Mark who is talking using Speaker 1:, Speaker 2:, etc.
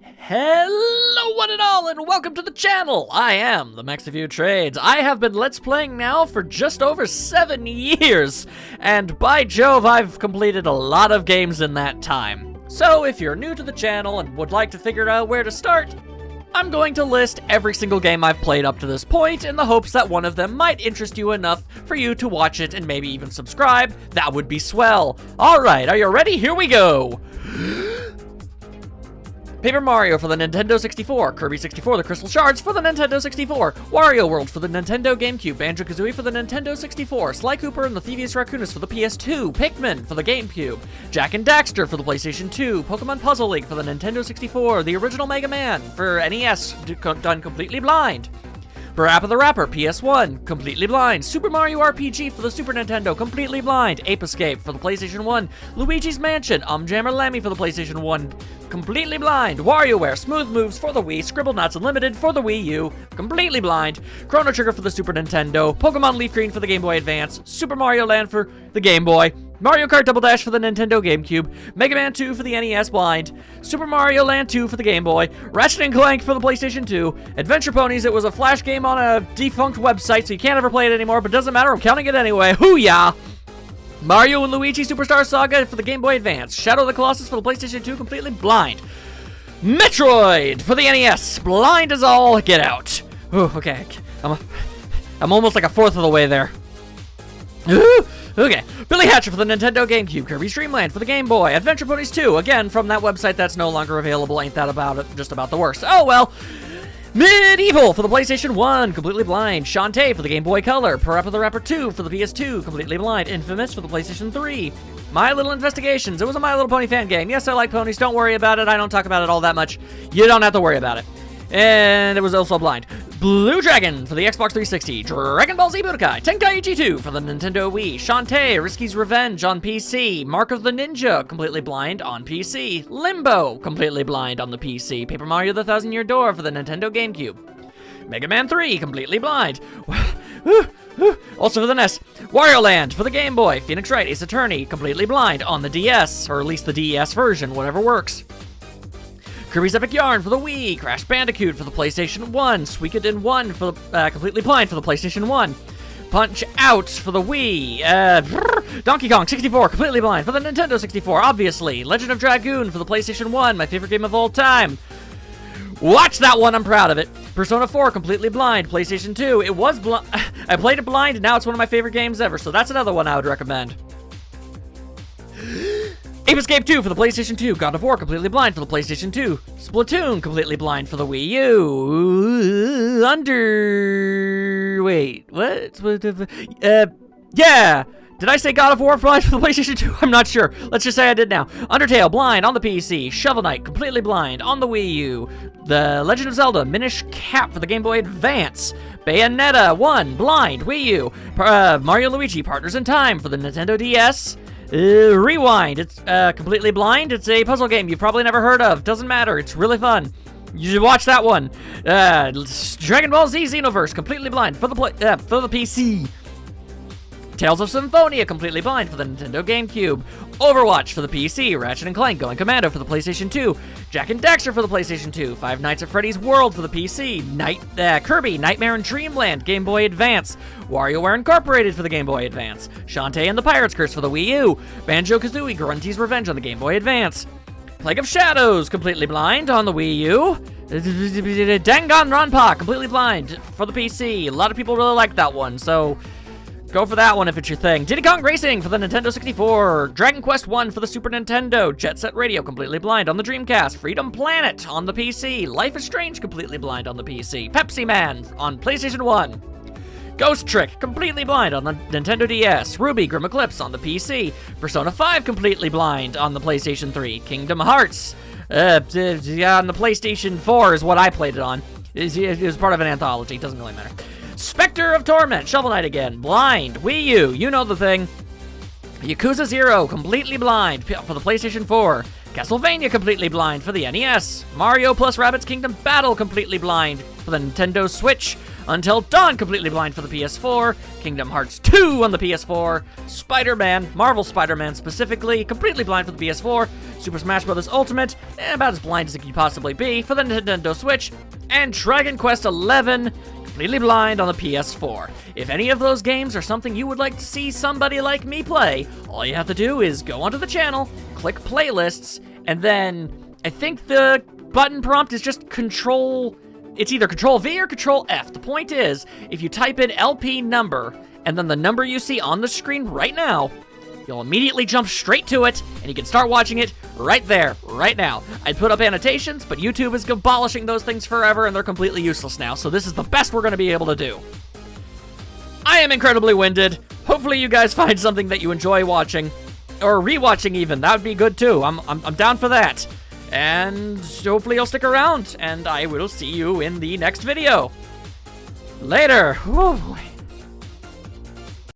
Speaker 1: Hello one and all, and welcome to the channel! I am the MaxOfFewTrades. I have been Let's Playing now for just over 7 years, and by Jove, I've completed a lot of games in that time. So if you're new to the channel and would like to figure out where to start, I'm going to list every single game I've played up to this point in the hopes that one of them might interest you enough for you to watch it and maybe even subscribe. That would be swell. Alright, are you ready? Here we go! Paper Mario for the Nintendo 64, Kirby 64, The Crystal Shards for the Nintendo 64, Wario World for the Nintendo GameCube, Banjo-Kazooie for the Nintendo 64, Sly Cooper and the Thievius Raccoonus for the PS2, Pikmin for the GameCube, Jak and Daxter for the PlayStation 2, Pokemon Puzzle League for the Nintendo 64, the original Mega Man for NES, done completely blind. Parappa the Rapper, PS1, completely blind. Super Mario RPG for the Super Nintendo, completely blind. Ape Escape for the PlayStation 1. Luigi's Mansion, Jammer Lammy for the PlayStation 1, completely blind. WarioWare, Smooth Moves for the Wii. Scribblenauts Unlimited for the Wii U, completely blind. Chrono Trigger for the Super Nintendo. Pokemon Leaf Green for the Game Boy Advance. Super Mario Land for the Game Boy. Mario Kart Double Dash for the Nintendo GameCube, Mega Man 2 for the NES blind, Super Mario Land 2 for the Game Boy, Ratchet & Clank for the PlayStation 2, Adventure Ponies, it was a flash game on a defunct website, so you can't ever play it anymore, but doesn't matter, I'm counting it anyway, hoo-yah! Mario & Luigi Superstar Saga for the Game Boy Advance, Shadow of the Colossus for the PlayStation 2, completely blind, Metroid for the NES, blind as all get out. Ooh, okay, I'm almost like a fourth of the way there. Ooh. Okay, Billy Hatcher for the Nintendo GameCube, Kirby's Dream Land for the Game Boy, Adventure Ponies 2, again, from that website that's no longer available, ain't that about it, just about the worst. Oh well. Medieval for the PlayStation 1, completely blind, Shantae for the Game Boy Color, Parappa the Rapper 2 for the PS2, completely blind, Infamous for the PlayStation 3, My Little Investigations, it was a My Little Pony fan game, yes I like ponies, don't worry about it, I don't talk about it all that much, you don't have to worry about it. And it was also blind. Blue Dragon for the Xbox 360, Dragon Ball Z Budokai, Tenkaichi 2 for the Nintendo Wii, Shantae, Risky's Revenge on PC, Mark of the Ninja, completely blind on PC, Limbo, completely blind on the PC, Paper Mario the Thousand Year Door for the Nintendo GameCube, Mega Man 3, completely blind, also for the NES, Wario Land for the Game Boy, Phoenix Wright, Ace Attorney, completely blind on the DS, or at least the DES version, whatever works. Kirby's Epic Yarn for the Wii, Crash Bandicoot for the PlayStation 1, Suikoden 1 for the, completely blind for the PlayStation 1, Punch Out for the Wii, Donkey Kong 64, completely blind for the Nintendo 64, obviously, Legend of Dragoon for the PlayStation 1, my favorite game of all time. Watch that one, I'm proud of it. Persona 4, completely blind, PlayStation 2, it was I played it blind and now it's one of my favorite games ever, so that's another one I would recommend. Ape Escape 2 for the PlayStation 2, God of War, completely blind for the PlayStation 2, Splatoon, completely blind for the Wii U, wait, what? Yeah, did I say God of War blind for the PlayStation 2? I'm not sure, let's just say I did now. Undertale, blind on the PC, Shovel Knight, completely blind on the Wii U, The Legend of Zelda, Minish Cap for the Game Boy Advance, Bayonetta 1, blind, Wii U, Mario & Luigi, Partners in Time for the Nintendo DS, Rewind, it's completely blind. It's a puzzle game you've probably never heard of. Doesn't matter, it's really fun. You should watch that one. Dragon Ball Z Xenoverse, completely blind for the PC. Tales of Symphonia, completely blind for the Nintendo GameCube. Overwatch for the PC, Ratchet & Clank Going Commando for the PlayStation 2, Jak and Daxter for the PlayStation 2, Five Nights at Freddy's World for the PC, Kirby, Nightmare in Dreamland, Game Boy Advance, WarioWare Incorporated for the Game Boy Advance, Shantae and the Pirate's Curse for the Wii U, Banjo-Kazooie, Grunty's Revenge on the Game Boy Advance, Plague of Shadows, completely blind on the Wii U, Danganronpa, completely blind for the PC. A lot of people really like that one, so go for that one if it's your thing. Diddy Kong Racing for the Nintendo 64, Dragon Quest 1 for the Super Nintendo, Jet Set Radio, completely blind on the Dreamcast, Freedom Planet on the PC, Life is Strange, completely blind on the PC, Pepsi Man on PlayStation 1, Ghost Trick, completely blind on the Nintendo DS, Ruby Grim Eclipse on the PC, Persona 5, completely blind on the PlayStation 3, Kingdom Hearts, on the PlayStation 4 is what I played it on. It was part of an anthology, doesn't really matter. Spectre of Torment, Shovel Knight again, blind, Wii U, you know the thing. Yakuza 0, completely blind for the PlayStation 4. Castlevania, completely blind for the NES. Mario plus Rabbids Kingdom Battle, completely blind for the Nintendo Switch. Until Dawn, completely blind for the PS4. Kingdom Hearts 2 on the PS4. Spider-Man, Marvel Spider-Man specifically, completely blind for the PS4. Super Smash Bros. Ultimate, about as blind as it could possibly be for the Nintendo Switch. And Dragon Quest XI, completely blind on the PS4. If any of those games are something you would like to see somebody like me play, all you have to do is go onto the channel, click playlists, and then I think the button prompt is just it's either Control V or Control F. The point is, if you type in LP number, and then the number you see on the screen right now, you'll immediately jump straight to it, and you can start watching it right there, right now. I'd put up annotations, but YouTube is abolishing those things forever, and they're completely useless now, so this is the best we're going to be able to do. I am incredibly winded. Hopefully you guys find something that you enjoy watching, or rewatching even. That would be good too. I'm down for that. And hopefully you'll stick around, and I will see you in the next video. Later. Whew.